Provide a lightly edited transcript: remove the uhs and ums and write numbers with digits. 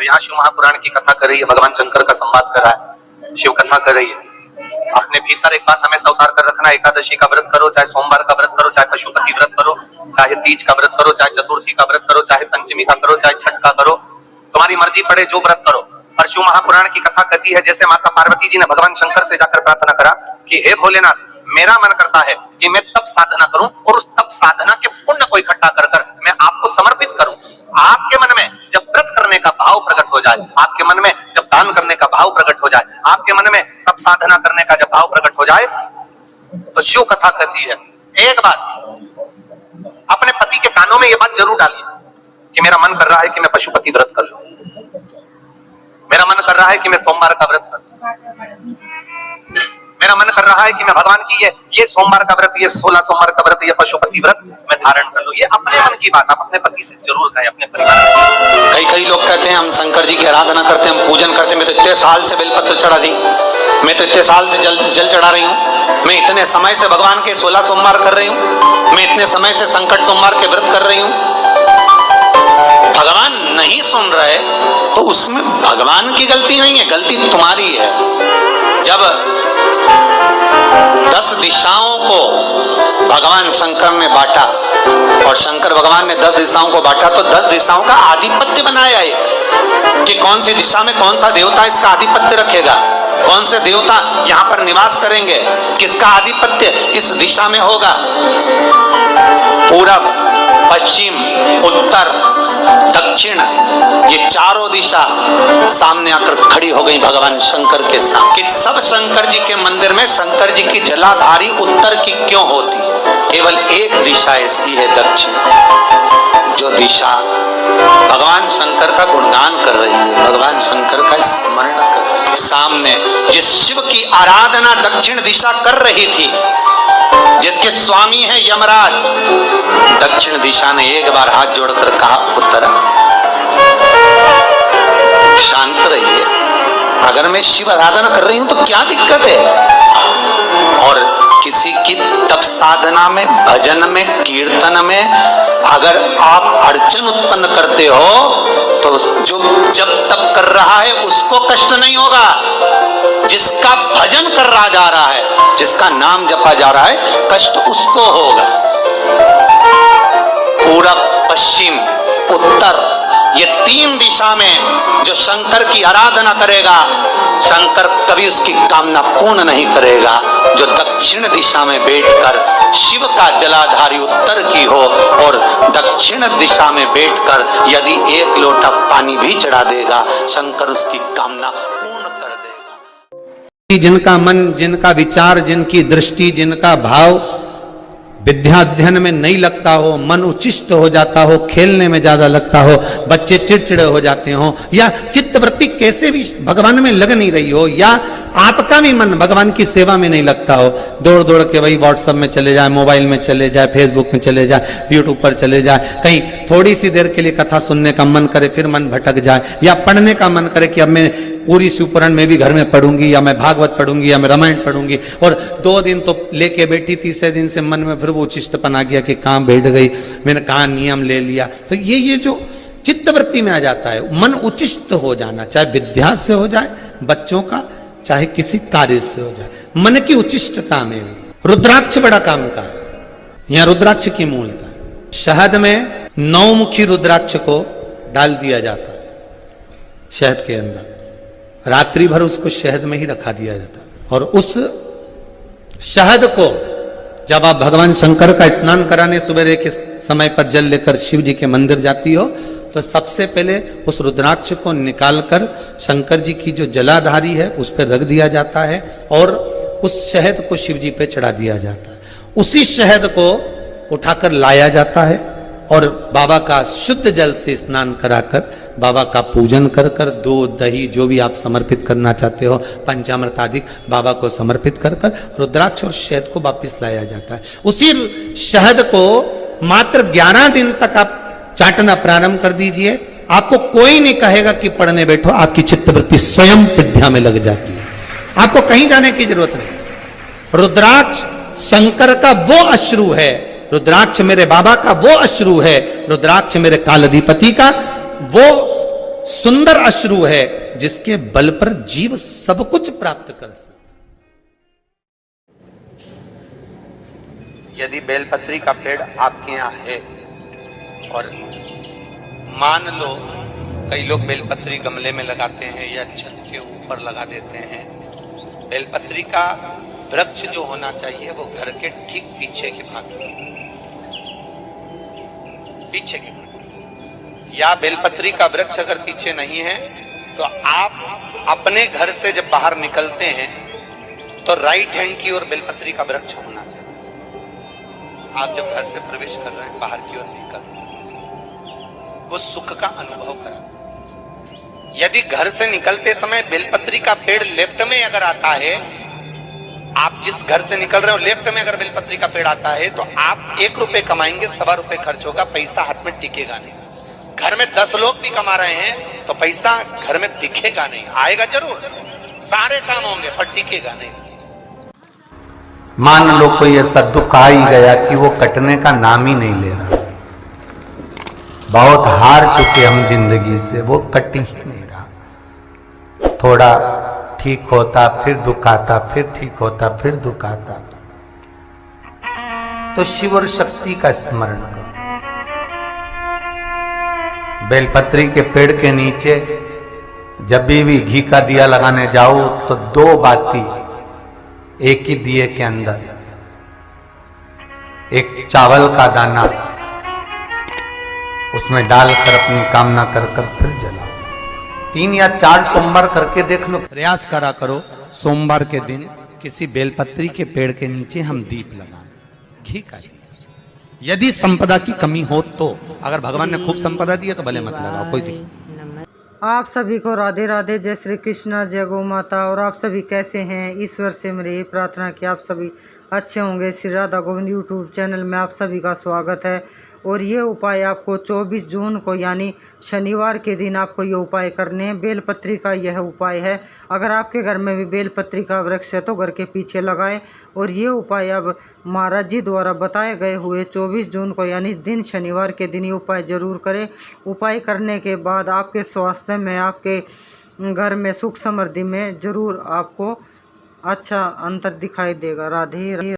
तो यहाँ शिव महापुराण की कथा कर रही है, भगवान शंकर का संवाद कर रहा है, शिव कथा कर रही है। अपने भीतर एक बात हमेशा उतार कर रखना, एकादशी का व्रत करो, चाहे सोमवार का व्रत करो, चाहे पशुपति व्रत करो, चाहे तीज का व्रत करो, चाहे चतुर्थी का व्रत करो, चाहे पंचमी का करो, चाहे छठ का करो, तुम्हारी मर्जी पड़े जो व्रत करो। पर शिव महापुराण की कथा कहती है जैसे माता पार्वती जी ने भगवान शंकर से जाकर प्रार्थना करा कि हे भोलेनाथ, मेरा मन करता है कि मैं तप साधना करूं और उस तप साधना के पुण्य को इकट्ठा कर कर मैं आपको समर्पित करूं। आपके मन में जब व्रत करने का भाव प्रकट हो जाए, आपके मन में जब दान करने का भाव प्रकट हो जाए, आपके मन में तप साधना करने का जब भाव प्रकट हो जाए, तो शिव कथा कहती है एक बात अपने पति के कानों में ये बात जरूर डालिए कि मेरा मन कर रहा है कि मैं पशुपति व्रत कर लूं, मेरा मन कर रहा है कि मैं सोमवार का व्रत करूं, मेरा मन कर रहा है कि मैं भगवान की ये सोमवार का व्रत, ये 16 सोमवार का व्रत, ये पशुपति व्रत मैं धारण कर लूं। ये अपने मन की बात आप अपने पति से जरूर कहें, अपने परिवार। कई लोग कहते हैं हम शंकर जी की आराधना करते हैं, हम पूजन करते हैं, मैं तो इतने साल से बेलपत्र चढ़ा दी, मैं तो इतने साल से जल चढ़ा रही हूँ, मैं इतने समय से भगवान के 16 सोमवार कर रही हूँ, मैं इतने समय से संकट सोमवार के व्रत कर रही हूँ। भगवान नहीं सुन रहे तो उसमें भगवान की गलती नहीं है, गलती तुम्हारी है। जब 10 दिशाओं को भगवान शंकर ने बांटा और शंकर भगवान ने 10 दिशाओं को बांटा तो 10 दिशाओं का आधिपत्य बनाया है कि कौन सी दिशा में कौन सा देवता इसका आधिपत्य रखेगा, कौन से देवता यहाँ पर निवास करेंगे, किसका आधिपत्य इस दिशा में होगा। पूरब, पश्चिम, उत्तर, दक्षिण, ये चारों दिशा सामने आकर खड़ी हो गई भगवान शंकर के साथ कि सब शंकर जी के मंदिर में शंकर जी की जलाधारी उत्तर की क्यों होती है। केवल एक दिशा ऐसी है दक्षिण, जो दिशा भगवान शंकर का गुणगान कर रही है, भगवान शंकर का स्मरण कर रही है। सामने जिस शिव की आराधना दक्षिण दिशा कर रही थी, जिसके स्वामी है यमराज, दक्षिण दिशा ने एक बार हाथ जोड़कर कहा उत्तरा शांत रहिए, अगर मैं शिव आराधना कर रही हूं तो क्या दिक्कत है। और किसी की तप साधना में, भजन में, कीर्तन में अगर आप अड़चन उत्पन्न करते हो तो जो जब तप कर रहा है उसको कष्ट नहीं होगा, जिसका भजन कर रहा जा रहा है, जिसका नाम जपा जा रहा है, कष्ट उसको होगा। पूरब, पश्चिम, उत्तर, ये 3 दिशा में जो शंकर की आराधना करेगा, शंकर कभी उसकी कामना पूर्ण नहीं करेगा। जो दक्षिण दिशा में बैठकर शिव का जलाधारी उत्तर की हो और दक्षिण दिशा में बैठकर यदि 1 लोटा पानी भी चढ़ा देगा, शंकर उसकी कामना पूर्ण कर देगा। जिनका मन, जिनका विचार, जिनकी दृष्टि, जिनका भाव विद्या अध्ययन में नहीं लगता हो, मन उच्चिष्ट हो जाता हो, खेलने में ज्यादा लगता हो, बच्चे चिड़चिड़े हो जाते हो, या चित्तवृत्ति कैसे भी भगवान में लग नहीं रही हो, या आपका भी मन भगवान की सेवा में नहीं लगता हो, दौड़ दौड़ के वही व्हाट्सएप में चले जाए, मोबाइल में चले जाए, फेसबुक में चले जाए, यूट्यूब पर चले जाए, कहीं थोड़ी सी देर के लिए कथा सुनने का मन करे फिर मन भटक जाए, या पढ़ने का मन करे कि अब मैं पूरी शिवपुराण में भी घर में पढ़ूंगी, या मैं भागवत पढ़ूंगी, या मैं रामायण पढ़ूंगी, और 2 दिन तो लेके बैठी, तीसरे दिन से मन में फिर वो उचिष्टपन आ गया कि कहाँ बैठ गई, मैंने कहाँ नियम ले लिया। तो ये जो चित्तवृत्ति में आ जाता है, मन उचिष्ट हो जाना, चाहे विद्या से हो जाए बच्चों का, चाहे किसी कार्य से हो जाए, मन की उचिष्टता में भी रुद्राक्ष बड़ा काम का है। यहाँ रुद्राक्ष की मूलता है, शहद में 9 मुखी रुद्राक्ष को डाल दिया जाता है शहद के अंदर, रात्रि भर उसको शहद में ही रखा दिया जाता है, और उस शहद को जब आप भगवान शंकर का स्नान कराने सुबह के समय पर जल लेकर शिव जी के मंदिर जाती हो, तो सबसे पहले उस रुद्राक्ष को निकालकर शंकर जी की जो जलाधारी है उस पर रख दिया जाता है, और उस शहद को शिव जी पे चढ़ा दिया जाता है। उसी शहद को उठाकर लाया जाता है और बाबा का शुद्ध जल से स्नान कराकर बाबा का पूजन कर कर, दूध दही जो भी आप समर्पित करना चाहते हो, पंचामृत आदि बाबा को समर्पित कर कर रुद्राक्ष और शहद को वापिस लाया जाता है। उसी शहद को मात्र 11 दिन तक आप चाटना प्रारंभ कर दीजिए, आपको कोई नहीं कहेगा कि पढ़ने बैठो, आपकी चित्तवृत्ति स्वयं विद्या में लग जाती है, आपको कहीं जाने की जरूरत नहीं। रुद्राक्ष शंकर का वो अश्रु है, रुद्राक्ष मेरे बाबा का वो अश्रु है, रुद्राक्ष मेरे कालाधिपति का वो सुंदर अश्रु है जिसके बल पर जीव सब कुछ प्राप्त कर सकता। यदि बेलपत्री का पेड़ आपके यहाँ है और मान लो कई लोग बेलपत्री गमले में लगाते हैं या छत के ऊपर लगा देते हैं, बेलपत्री का वृक्ष जो होना चाहिए वो घर के ठीक पीछे के भाग या बेलपत्री का वृक्ष अगर पीछे नहीं है तो आप अपने घर से जब बाहर निकलते हैं तो राइट हैंड की ओर बेलपत्री का वृक्ष होना चाहिए। आप जब घर से प्रवेश कर रहे हैं बाहर की ओर निकल वो सुख का अनुभव करा। यदि घर से निकलते समय बेलपत्री का पेड़ लेफ्ट में अगर आता है, आप जिस घर से निकल रहे हो लेफ्ट में अगर बेलपत्री का पेड़ आता है तो आप 1 रुपए कमाएंगे, 1.25 रुपए खर्च होगा, पैसा हाथ में टिकेगा नहीं। घर में 10 लोग भी कमा रहे हैं तो पैसा घर में दिखेगा नहीं, आएगा जरूर, सारे काम होंगे पर टिकेगा नहीं। मान लो कोई ऐसा दुख आ ही गया कि वो कटने का नाम ही नहीं ले रहा, बहुत हार चुके हम जिंदगी से, वो कट ही नहीं रहा। थोड़ा ठीक होता फिर दुख आता, फिर ठीक होता फिर दुख आता, तो शिव और शक्ति का स्मरण करो। बेलपत्री के पेड़ के नीचे जब भी घी का दिया लगाने जाओ तो 2 बाती एक ही दिए के अंदर, एक चावल का दाना उसमें डालकर अपनी कामना कर फिर जलाओ। 3 या 4 सोमवार करके देख लो, प्रयास करा करो सोमवार के दिन किसी बेलपत्री के पेड़ के नीचे हम दीप लगाएं घी का। यदि संपदा की कमी हो तो, अगर भगवान ने खूब संपदा दी है तो भले मत लगाओ, कोई दिक्कत। आप सभी को राधे राधे, जय श्री कृष्णा, जय गौ माता। और आप सभी कैसे हैं? ईश्वर से मेरी यही प्रार्थना कि आप सभी अच्छे होंगे। श्री राधा गोविंद यूट्यूब चैनल में आप सभी का स्वागत है। और ये उपाय आपको 24 जून को यानी शनिवार के दिन आपको ये उपाय करने हैं। बेलपत्री का यह उपाय है। अगर आपके घर में भी बेलपत्री का वृक्ष है तो घर के पीछे लगाएं। और ये उपाय अब महाराज जी द्वारा बताए गए हुए 24 जून को यानी दिन शनिवार के दिन ये उपाय जरूर करें। उपाय करने के बाद आपके स्वास्थ्य में, आपके घर में, सुख समृद्धि में जरूर आपको अच्छा अंतर दिखाई देगा। राधे।